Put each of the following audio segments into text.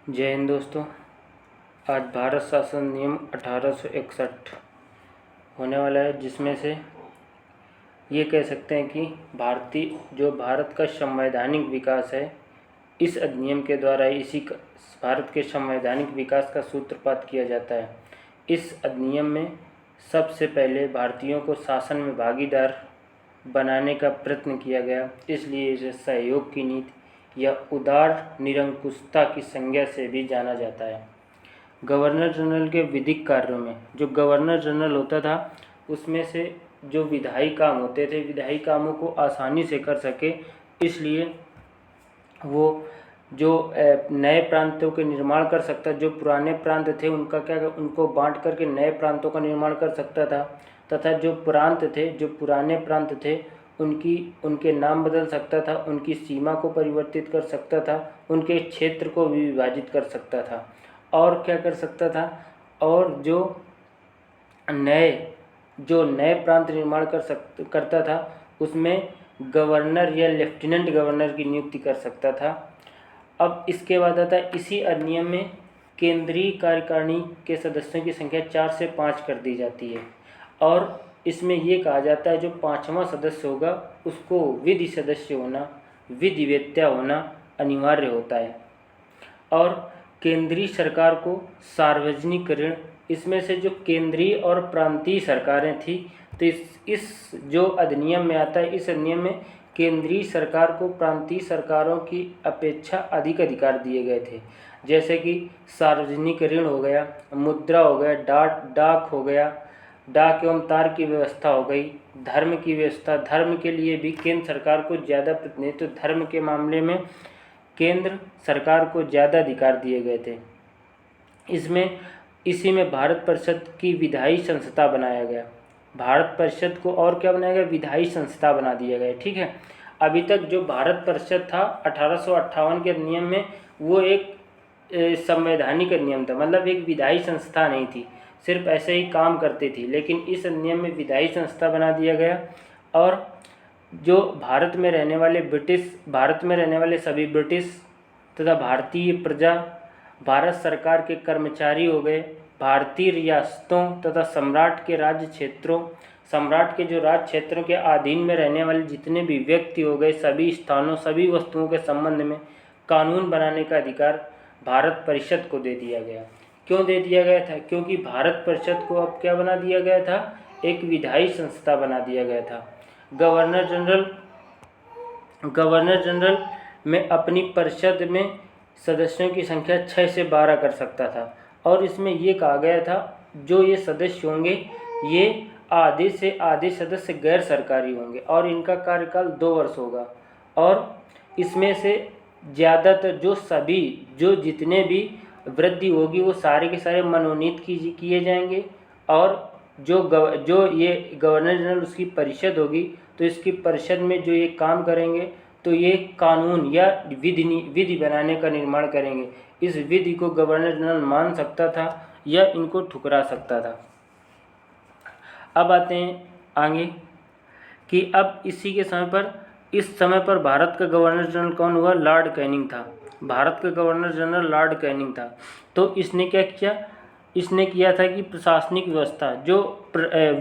जय हिंद दोस्तों। आज भारत शासन नियम 1861 होने वाला है, जिसमें से ये कह सकते हैं कि भारत का संवैधानिक विकास है, इस अधिनियम के द्वारा भारत के संवैधानिक विकास का सूत्रपात किया जाता है। इस अधिनियम में सबसे पहले भारतीयों को शासन में भागीदार बनाने का प्रयत्न किया गया, इसलिए इसे सहयोग की नीति या उदार निरंकुशता की संज्ञा से भी जाना जाता है। गवर्नर जनरल के विधिक कार्यों में जो गवर्नर जनरल होता था, उसमें से जो विधायी काम होते थे, विधायी कामों को आसानी से कर सके, इसलिए वो जो नए प्रांतों के निर्माण कर सकता, जो पुराने प्रांत थे उनको बांट करके नए प्रांतों का निर्माण कर सकता था, तथा जो पुराने प्रांत थे उनके नाम बदल सकता था, उनकी सीमा को परिवर्तित कर सकता था, उनके क्षेत्र को भी विभाजित कर सकता था। और क्या कर सकता था, और जो नए प्रांत निर्माण करता था, उसमें गवर्नर या लेफ्टिनेंट गवर्नर की नियुक्ति कर सकता था। अब इसके बाद आता है, इसी अधिनियम में केंद्रीय कार्यकारिणी के सदस्यों की संख्या 4 से 5 कर दी जाती है, और इसमें ये कहा जाता है जो 5वां सदस्य होगा उसको विधिवेत्ता होना अनिवार्य होता है। और केंद्रीय सरकार को सार्वजनिक ऋण, इसमें से जो केंद्रीय और प्रांतीय सरकारें थी, तो इस जो अधिनियम में आता है, इस अधिनियम में केंद्रीय सरकार को प्रांतीय सरकारों की अपेक्षा अधिक अधिकार दिए गए थे, जैसे कि सार्वजनिक ऋण हो गया, मुद्रा हो गया, डाक हो गया, डाक एवं तार की व्यवस्था हो गई, धर्म की व्यवस्था, धर्म के लिए भी केंद्र सरकार को ज़्यादा प्रतिनिधित्व, धर्म के मामले में केंद्र सरकार को ज़्यादा अधिकार दिए गए थे। इसी में भारत परिषद की विधायी संस्था बनाया गया। भारत परिषद को और क्या बनाया गया, विधायी संस्था बना दिया गया। ठीक है, अभी तक जो भारत परिषद था 1858 के नियम में, वो एक संवैधानिक नियम था, मतलब एक विधायी संस्था नहीं थी, सिर्फ ऐसे ही काम करती थी। लेकिन इस नियम में विधायी संस्था बना दिया गया, और जो भारत में रहने वाले सभी ब्रिटिश तथा भारतीय प्रजा, भारत सरकार के कर्मचारी हो गए, भारतीय रियासतों तथा सम्राट के राज्य क्षेत्रों, सम्राट के जो राज्य क्षेत्रों के अधीन में रहने वाले जितने भी व्यक्ति हो गए, सभी स्थानों, सभी वस्तुओं के संबंध में कानून बनाने का अधिकार भारत परिषद को दे दिया गया। क्यों दे दिया गया था? क्योंकि भारत परिषद को अब क्या बना दिया गया था, एक विधायी संस्था बना दिया गया था। गवर्नर जनरल में अपनी परिषद में सदस्यों की संख्या 6 से 12 कर सकता था, और इसमें ये कहा गया था जो ये सदस्य होंगे, ये आधे से आधे सदस्य गैर सरकारी होंगे, और इनका कार्यकाल 2 वर्ष होगा, और इसमें से ज़्यादातर जो जितने भी वृद्धि होगी वो सारे के सारे मनोनीत किए जाएंगे, और जो ये गवर्नर जनरल उसकी परिषद होगी, तो इसकी परिषद में जो ये काम करेंगे, तो ये कानून या विधि बनाने का निर्माण करेंगे। इस विधि को गवर्नर जनरल मान सकता था या इनको ठुकरा सकता था। अब आते हैं आगे कि अब इस समय पर भारत का गवर्नर जनरल कौन हुआ? लॉर्ड कैनिंग था। भारत का गवर्नर जनरल लॉर्ड कैनिंग था। तो इसने क्या किया? इसने किया था कि प्रशासनिक व्यवस्था, जो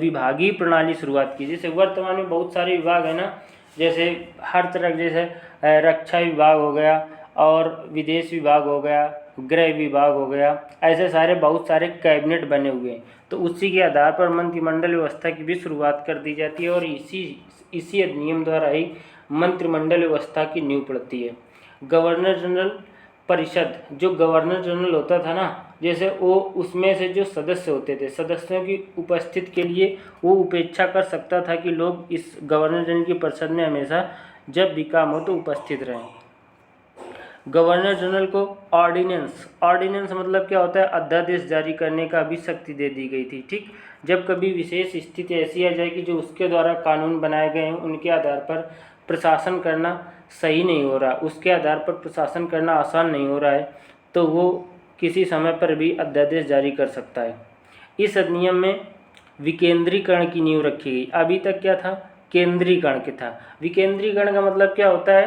विभागीय प्रणाली शुरुआत की। जैसे वर्तमान में बहुत सारे विभाग है ना, जैसे हर तरह, जैसे रक्षा विभाग हो गया, और विदेश विभाग हो गया, गृह विभाग हो गया, ऐसे बहुत सारे कैबिनेट बने हुए हैं। तो उसी के आधार पर मंत्रिमंडल व्यवस्था की भी शुरुआत कर दी जाती है, और इसी अधिनियम द्वारा ही मंत्रिमंडल व्यवस्था की नींव पड़ती है। गवर्नर जनरल परिषद, जो गवर्नर जनरल होता था ना, जैसे वो उसमें से जो सदस्य होते थे, सदस्यों की उपस्थिति के लिए वो उपेक्षा कर सकता था कि लोग इस गवर्नर जनरल की परिषद में हमेशा जब भी काम हो तो उपस्थित रहें। गवर्नर जनरल को ऑर्डिनेंस मतलब क्या होता है? अध्यादेश जारी करने का भी शक्ति दे दी गई थी। ठीक, जब कभी विशेष स्थिति ऐसी आ जाएगी जो उसके द्वारा कानून बनाए गए हैं, उनके आधार पर प्रशासन करना सही नहीं हो रहा, उसके आधार पर प्रशासन करना आसान नहीं हो रहा है, तो वो किसी समय पर भी अध्यादेश जारी कर सकता है। इस अधिनियम में विकेंद्रीकरण की नींव रखी गई। अभी तक क्या था? केंद्रीकरण के था। विकेंद्रीकरण का मतलब क्या होता है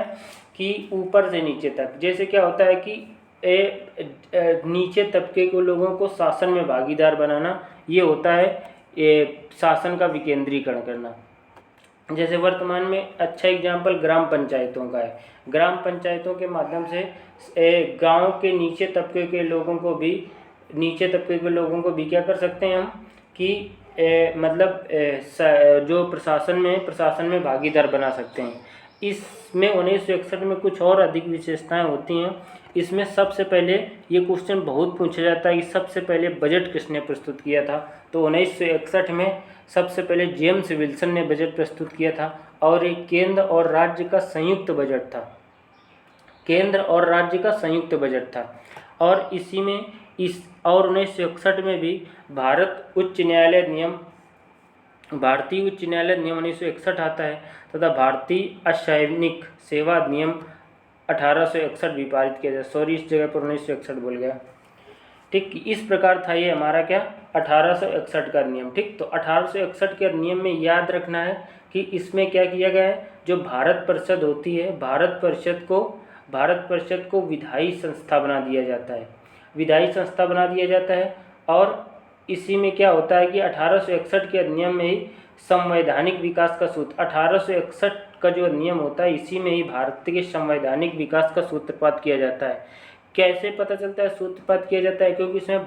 कि ऊपर से नीचे तक। जैसे क्या होता है कि नीचे तबके के लोगों को शासन में भागीदार बनाना, ये होता है शासन का विकेंद्रीकरण करना। जैसे वर्तमान में अच्छा एग्जाम्पल ग्राम पंचायतों का है। ग्राम पंचायतों के माध्यम से गांव के नीचे तबके के लोगों को भी क्या कर सकते हैं हम कि जो प्रशासन में भागीदार बना सकते हैं। इसमें 1961 में कुछ और अधिक विशेषताएं होती हैं। इसमें सबसे पहले ये क्वेश्चन बहुत पूछा जाता है कि सबसे पहले बजट किसने प्रस्तुत किया था। तो 1961 में सबसे पहले जेम्स विल्सन ने बजट प्रस्तुत किया था और एक केंद्र और राज्य का संयुक्त बजट था। और इसी में और 1961 में भी भारतीय उच्च न्यायालय नियम 1961 आता है तथा भारतीय असैनिक सेवा अधिनियम 1861 भी पारित किया जाए। इस जगह पर 1961 बोल गया। ठीक, इस प्रकार था ये हमारा क्या 1861 का नियम। ठीक, तो 1861 के नियम में याद रखना है कि इसमें क्या किया गया है, जो भारत परिषद होती है, भारत परिषद को विधायी संस्था बना दिया जाता है। और इसी में क्या होता है कि 1861 के अधिनियम में ही संवैधानिक विकास का सूत्र 1861 का जो नियम होता है, इसी में ही भारत के संवैधानिक विकास का सूत्रपात किया जाता है। कैसे पता चलता है सूत्रपात किया जाता है? क्योंकि इसमें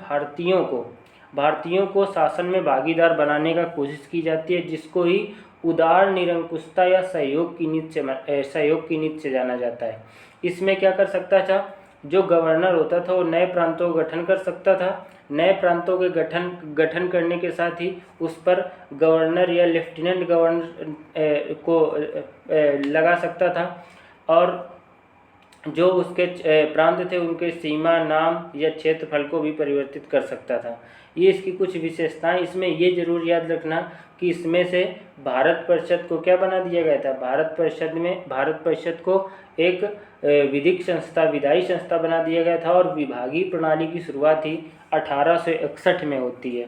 भारतीयों को शासन में भागीदार बनाने का कोशिश की जाती है, जिसको ही उदार निरंकुशता या सहयोग की नीति से जाना जाता है। इसमें क्या कर सकता था, जो गवर्नर होता था वो नए प्रांतों का गठन कर सकता था। नए प्रांतों के गठन करने के साथ ही उस पर गवर्नर या लेफ्टिनेंट गवर्नर को लगा सकता था और जो उसके प्रांत थे उनके सीमा, नाम या क्षेत्रफल को भी परिवर्तित कर सकता था। ये इसकी कुछ विशेषताएं। इसमें ये जरूर याद रखना कि इसमें से भारत परिषद को क्या बना दिया गया था, भारत परिषद को एक विधायी संस्था बना दिया गया था और विभागीय प्रणाली की शुरुआत ही 1861 में होती है।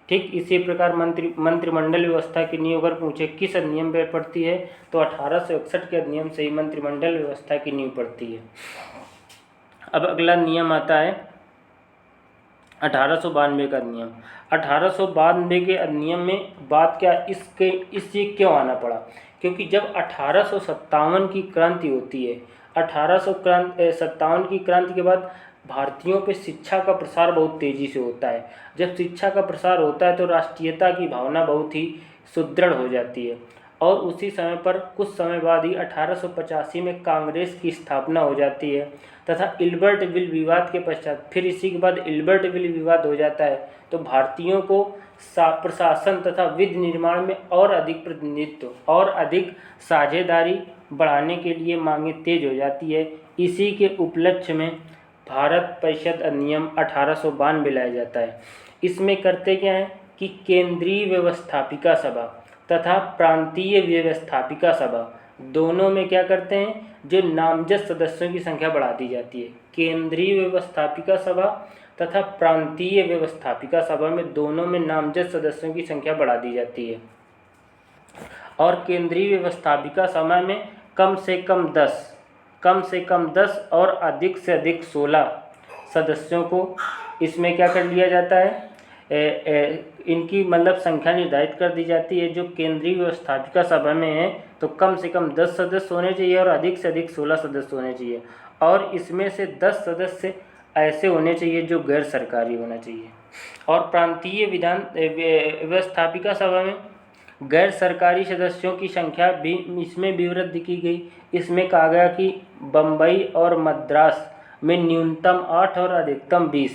ठीक, इसी प्रकार मंत्रिमंडल व्यवस्था की नींव अगर पूछे किस अधिनियम पर पड़ती है, तो 1861 के अधिनियम से ही मंत्रिमंडल व्यवस्था की नींव पड़ती है। अब अगला नियम आता है 1892 का अधिनियम। 1892 के अधिनियम में बात क्या, इससे क्यों आना पड़ा? क्योंकि जब 1857 की क्रांति होती है, 1857 की क्रांति के बाद भारतीयों पे शिक्षा का प्रसार बहुत तेज़ी से होता है। जब शिक्षा का प्रसार होता है तो राष्ट्रीयता की भावना बहुत ही सुदृढ़ हो जाती है और उसी समय पर कुछ समय बाद ही 1885 में कांग्रेस की स्थापना हो जाती है तथा इल्बर्ट विल विवाद के पश्चात फिर इसी के बाद इल्बर्ट विल विवाद हो जाता है। तो भारतीयों को प्रशासन तथा विधि निर्माण में और अधिक प्रतिनिधित्व और अधिक साझेदारी बढ़ाने के लिए मांगें तेज हो जाती है। इसी के उपलक्ष्य में भारत परिषद अधिनियम 1892 लाया जाता है। इसमें करते क्या है कि केंद्रीय व्यवस्थापिका सभा तथा प्रांतीय व्यवस्थापिका सभा दोनों में क्या करते हैं, जो नामजद सदस्यों की संख्या बढ़ा दी जाती है। केंद्रीय व्यवस्थापिका सभा तथा प्रांतीय व्यवस्थापिका सभा में दोनों में नामजद सदस्यों की संख्या बढ़ा दी जाती है और केंद्रीय व्यवस्थापिका सभा में कम से कम 10 और अधिक से अधिक 16 सदस्यों को इसमें क्या कर लिया जाता है, इनकी संख्या निर्धारित कर दी जाती है। जो केंद्रीय व्यवस्थापिका सभा में है तो कम से कम 10 सदस्य होने चाहिए और अधिक से अधिक 16 सदस्य होने चाहिए और इसमें से 10 सदस्य ऐसे होने चाहिए जो गैर सरकारी होना चाहिए। और प्रांतीय व्यवस्थापिका सभा में गैर सरकारी सदस्यों की संख्या भी इसमें भी वृद्धि की गई। इसमें कहा गया कि बम्बई और मद्रास में न्यूनतम 8 और अधिकतम 20,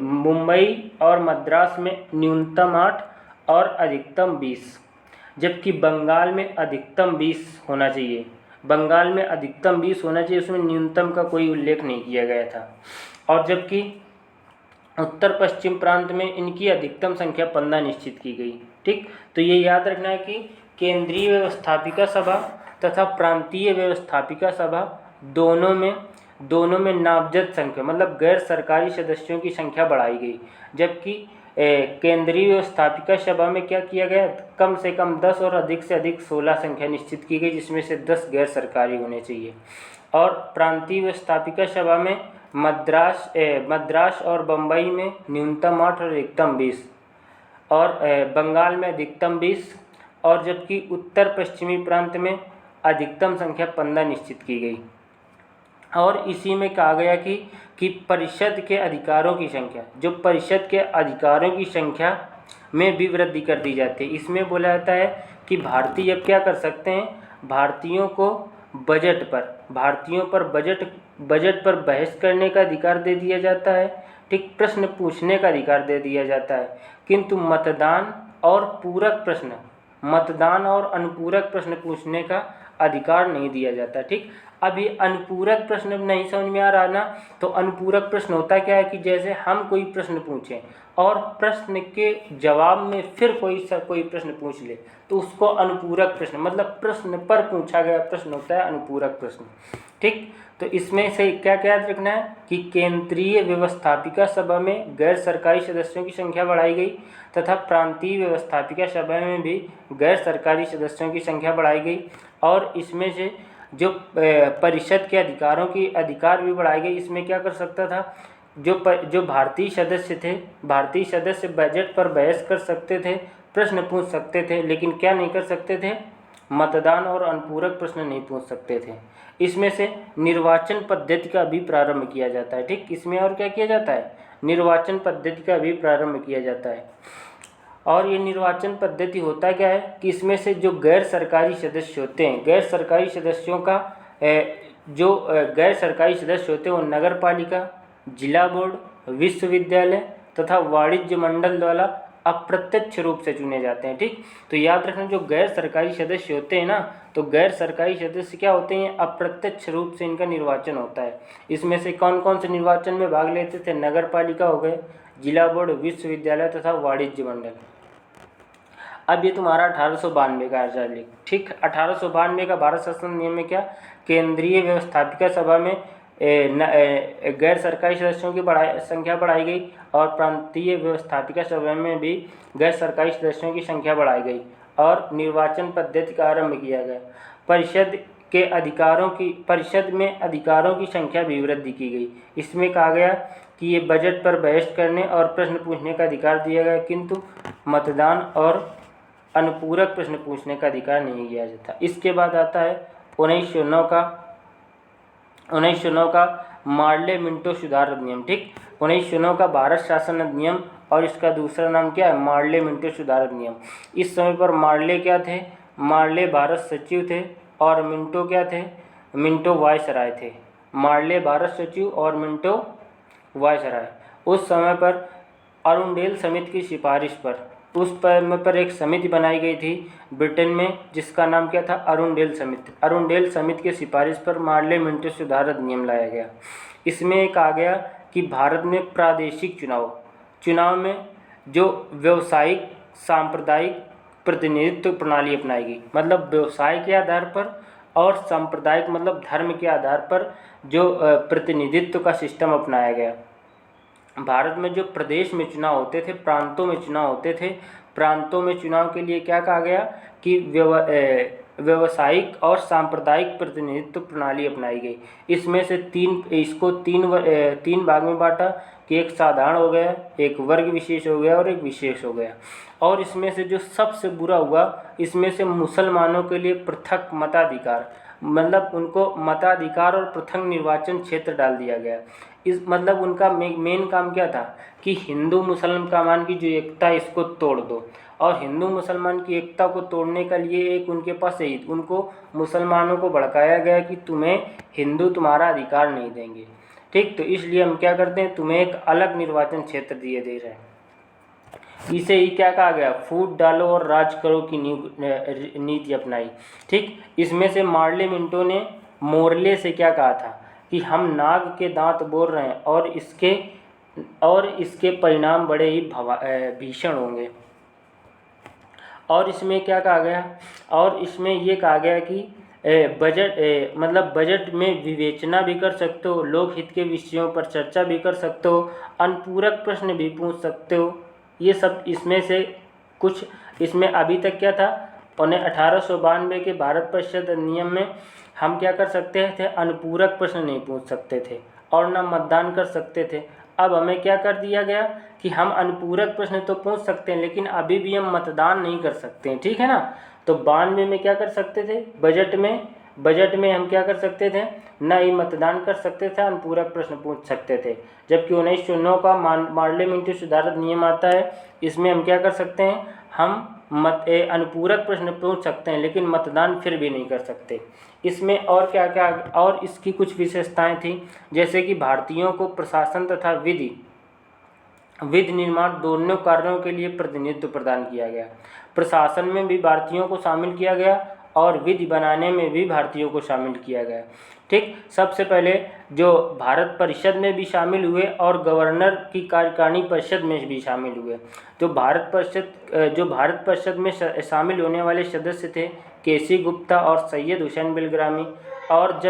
मुंबई और मद्रास में न्यूनतम 8 और अधिकतम 20, जबकि बंगाल में अधिकतम 20 होना चाहिए। उसमें न्यूनतम का कोई उल्लेख नहीं किया गया था। और जबकि उत्तर पश्चिम प्रांत में इनकी अधिकतम संख्या 15 निश्चित की गई। ठीक, तो ये याद रखना है कि केंद्रीय व्यवस्थापिका सभा तथा प्रांतीय व्यवस्थापिका सभा दोनों में नामजद संख्या गैर सरकारी सदस्यों की संख्या बढ़ाई गई, जबकि केंद्रीय व्यवस्थापिका सभा में क्या किया गया, कम से कम 10 और अधिक से अधिक 16 संख्या निश्चित की गई, जिसमें से 10 गैर सरकारी होने चाहिए। और प्रांतीय व्यवस्थापिका सभा में मद्रास और बम्बई में न्यूनतम 8 और अधिकतम 20, और बंगाल में अधिकतम 20, और जबकि उत्तर पश्चिमी प्रांत में अधिकतम संख्या 15 निश्चित की गई। और इसी में कहा गया कि परिषद के अधिकारों की संख्या, जो परिषद के अधिकारों की संख्या में भी वृद्धि कर दी जाती है। इसमें बोला जाता है कि भारतीय अब क्या कर सकते हैं, भारतीयों को भारतीयों पर बजट पर बहस करने का अधिकार दे दिया जाता है, ठीक, प्रश्न पूछने का अधिकार दे दिया जाता है, किंतु मतदान और अनुपूरक प्रश्न पूछने का अधिकार नहीं दिया जाता। ठीक, अभी अनुपूरक प्रश्न नहीं समझ में आ रहा ना, तो अनुपूरक प्रश्न होता क्या है कि जैसे हम कोई प्रश्न पूछें और प्रश्न के जवाब में फिर कोई प्रश्न पूछ ले, तो उसको अनुपूरक प्रश्न, मतलब प्रश्न पर पूछा गया प्रश्न होता है अनुपूरक प्रश्न। ठीक, तो इसमें से क्या क्या याद रखना है कि केंद्रीय व्यवस्थापिका सभा में गैर सरकारी सदस्यों की संख्या बढ़ाई गई तथा प्रांतीय व्यवस्थापिका सभा में भी गैर सरकारी सदस्यों की संख्या बढ़ाई गई, और इसमें से जो परिषद के अधिकार भी बढ़ाए गए। इसमें क्या कर सकता था, जो भारतीय सदस्य बजट पर बहस कर सकते थे, प्रश्न पूछ सकते थे, लेकिन क्या नहीं कर सकते थे, मतदान और अनुपूरक प्रश्न नहीं पूछ सकते थे। इसमें से निर्वाचन पद्धति का भी प्रारंभ किया जाता है। ठीक, इसमें और क्या किया जाता है, निर्वाचन पद्धति का भी प्रारंभ किया जाता है। और ये निर्वाचन पद्धति होता क्या है कि इसमें से जो गैर सरकारी सदस्य होते हैं, गैर सरकारी सदस्यों का गैर सरकारी सदस्य होते हैं वो नगर पालिका, जिला बोर्ड, विश्वविद्यालय तथा वाणिज्य मंडल द्वारा अप्रत्यक्ष रूप से चुने जाते हैं। ठीक, तो याद रखना जो गैर सरकारी सदस्य होते हैं ना, तो गैर सरकारी सदस्य क्या होते हैं, अप्रत्यक्ष रूप से इनका निर्वाचन होता है। इसमें से कौन कौन से निर्वाचन में भाग लेते थे, नगर पालिका हो गए, जिला बोर्ड, विश्वविद्यालय तथा वाणिज्य मंडल। अब ये तुम्हारा 1892 का आचार्य। ठीक, 1892 का भारत शासन नियम में क्या, केंद्रीय व्यवस्थापिका सभा में गैर सरकारी सदस्यों की संख्या बढ़ाई गई और प्रांतीय व्यवस्थापिका सभा में भी गैर सरकारी सदस्यों की संख्या बढ़ाई गई और निर्वाचन पद्धति का आरंभ किया गया। परिषद में अधिकारों की संख्या भी वृद्धि की गई। इसमें कहा गया कि ये बजट पर बहस करने और प्रश्न पूछने का अधिकार दिया गया, किंतु मतदान और अनुपूरक प्रश्न पूछने का अधिकार नहीं दिया जाता। इसके बाद आता है 1909 का मार्ले मिंटो सुधार अधिनियम। ठीक, 1909 का भारत शासन अधिनियम और इसका दूसरा नाम क्या है, मार्ले मिंटो सुधार अधिनियम। इस समय पर मार्ले क्या थे, मार्ले भारत सचिव थे और मिंटो क्या थे, मिंटो वायसराय थे। मार्ले भारत सचिव और मिंटो वायसराय। उस समय पर अरुणडेल समिति की सिफारिश पर एक समिति बनाई गई थी ब्रिटेन में, जिसका नाम क्या था, अरुणडेल समिति। अरुणडेल समिति की सिफारिश पर मार्ले मिंटो सुधार अधिनियम लाया गया। इसमें कहा गया कि भारत में प्रादेशिक चुनाव में जो व्यवसायिक सांप्रदायिक प्रतिनिधित्व प्रणाली अपनाई गई, मतलब व्यवसाय के आधार पर और सांप्रदायिक मतलब धर्म के आधार पर जो प्रतिनिधित्व का सिस्टम अपनाया गया। भारत में जो प्रदेश में चुनाव होते थे, प्रांतों में चुनाव होते थे, प्रांतों में चुनाव के लिए क्या कहा गया कि व्यवसायिक और सांप्रदायिक प्रतिनिधित्व प्रणाली अपनाई गई। इसमें से तीन भाग में बांटा कि एक साधारण हो गया, एक वर्ग विशेष हो गया और एक विशेष हो गया। और इसमें से जो सबसे बुरा हुआ, इसमें से मुसलमानों के लिए पृथक मताधिकार, मतलब उनको मताधिकार और पृथक निर्वाचन क्षेत्र डाल दिया गया। मतलब उनका मेन काम क्या था कि हिंदू मुसलमान की जो एकता है इसको तोड़ दो, और हिंदू मुसलमान की एकता को तोड़ने के लिए एक उनके पास उनको मुसलमानों को भड़काया गया कि तुम्हें हिंदू तुम्हारा अधिकार नहीं देंगे। ठीक, तो इसलिए हम क्या करते हैं, तुम्हें एक अलग निर्वाचन क्षेत्र दे रहे हैं। इसे ही क्या कहा गया, फूट डालो और राज करो की नीति अपनाई। ठीक, इसमें से मार्ले मिंटो ने मोरले से क्या कहा था कि हम नाग के दांत बोल रहे हैं और इसके परिणाम बड़े ही भीषण होंगे। और इसमें क्या कहा गया, और इसमें ये कहा गया कि बजट में विवेचना भी कर सकते हो, लोकहित के विषयों पर चर्चा भी कर सकते हो, अनुपूरक प्रश्न भी पूछ सकते हो। ये सब इसमें से कुछ, इसमें अभी तक क्या था, उन्हें 1892 के भारत परिषद अधिनियम में हम क्या कर सकते थे, अनुपूरक प्रश्न नहीं पूछ सकते थे और न मतदान कर सकते थे। अब हमें क्या कर दिया गया कि हम अनुपूरक प्रश्न तो पूछ सकते हैं लेकिन अभी भी हम मतदान नहीं कर सकते हैं, ठीक है ना। तो 92 में क्या कर सकते थे, बजट में हम क्या कर सकते थे, न ही मतदान कर सकते थे, अनुपूरक प्रश्न पूछ सकते थे। जबकि 1909 का पार्लियामेंट्री सुधार नियम आता है, इसमें हम क्या कर सकते हैं, हम अनुपूरक प्रश्न पूछ सकते हैं लेकिन मतदान फिर भी नहीं कर सकते। इसमें और क्या क्या और इसकी कुछ विशेषताएं थी, जैसे कि भारतीयों को प्रशासन तथा विधि निर्माण दोनों कार्यों के लिए प्रतिनिधित्व प्रदान किया गया। प्रशासन में भी भारतीयों को शामिल किया गया और विधि बनाने में भी भारतीयों को शामिल किया गया, ठीक। सबसे पहले जो भारत परिषद में भी शामिल हुए और गवर्नर की कार्यकारिणी परिषद में भी शामिल हुए। जो भारत परिषद में शामिल होने वाले सदस्य थे केसी गुप्ता और सैयद हुसैन बिलग्रामी, और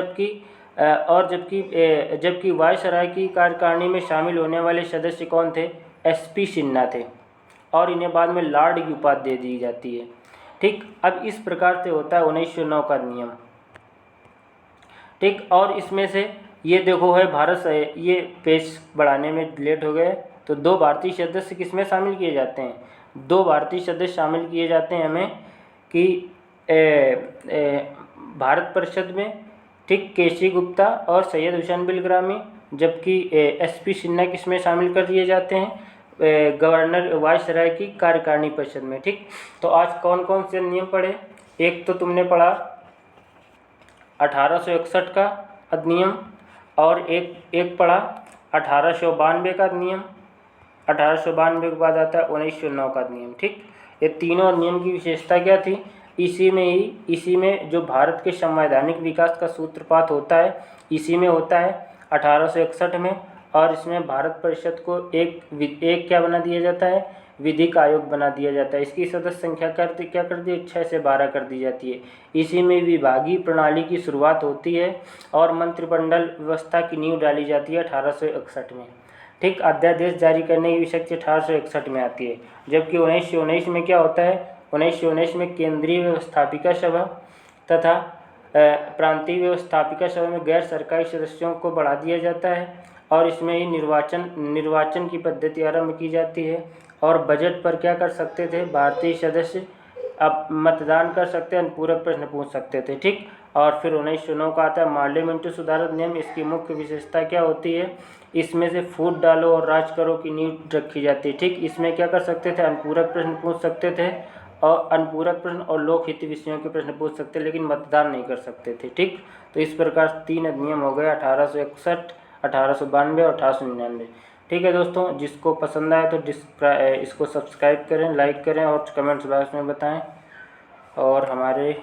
जबकि वायसराय की कार्यकारिणी में शामिल होने वाले सदस्य कौन थे, एसपी सिन्हा थे, और इन्हें बाद में लॉर्ड की उपाधि दे दी जाती है, ठीक। अब इस प्रकार से होता है 1909 का नियम, ठीक। और इसमें से ये देखो है भारत से, ये पेज बढ़ाने में लेट हो गए, तो 2 भारतीय सदस्य किसमें शामिल किए जाते हैं, 2 भारतीय सदस्य शामिल किए जाते हैं हमें कि भारत परिषद में, ठीक, केसी गुप्ता और सैयद हुसैन बिलग्रामी। जबकि एसपी सिन्हा किसमें शामिल कर दिए जाते हैं, गवर्नर वायसराय की कार्यकारिणी परिषद में, ठीक। तो आज कौन कौन से नियम पढ़े, एक तो तुमने पढ़ा 1861 का अधिनियम, और एक पढ़ा 1892 का नियम, 1892 के बाद आता है 1909 का नियम, ठीक। ये तीनों नियम की विशेषता क्या थी, इसी में जो भारत के संवैधानिक विकास का सूत्रपात होता है, इसी में होता है 1861 में। और इसमें भारत परिषद को एक क्या बना दिया जाता है, विधिक आयोग बना दिया जाता है। इसकी सदस्य संख्या क्या कर दी, 6 से 12 कर दी जाती है। इसी में विभागीय प्रणाली की शुरुआत होती है और मंत्रिमंडल व्यवस्था की नींव डाली जाती है 1861 में, ठीक। अध्यादेश जारी करने की शक्ति 1861 में आती है। जबकि 1919 में क्या होता है, 1919 में केंद्रीय व्यवस्थापिका सभा तथा प्रांतीय व्यवस्थापिका सभा में गैर सरकारी सदस्यों को बढ़ा दिया जाता है, और इसमें ही निर्वाचन की पद्धति आरंभ की जाती है। और बजट पर क्या कर सकते थे, भारतीय सदस्य अब मतदान कर सकते हैं, अनुपूरक प्रश्न पूछ सकते थे, ठीक। और फिर 1909 का आता है पार्लियामेंट्री सुधार नियम। इसकी मुख्य विशेषता क्या होती है, इसमें से फूट डालो और राज करो की नींव रखी जाती है, ठीक। इसमें क्या कर सकते थे, अनुपूरक प्रश्न पूछ सकते थे, और अनुपूरक प्रश्न और लोकहित विषयों के प्रश्न पूछ सकते, लेकिन मतदान नहीं कर सकते थे, ठीक। तो इस प्रकार 3 अधिनियम हो गए, 1861, 1892 और 1899, ठीक है दोस्तों। जिसको पसंद आए तो इसको सब्सक्राइब करें, लाइक करें और कमेंट्स बॉक्स में बताएं, और हमारे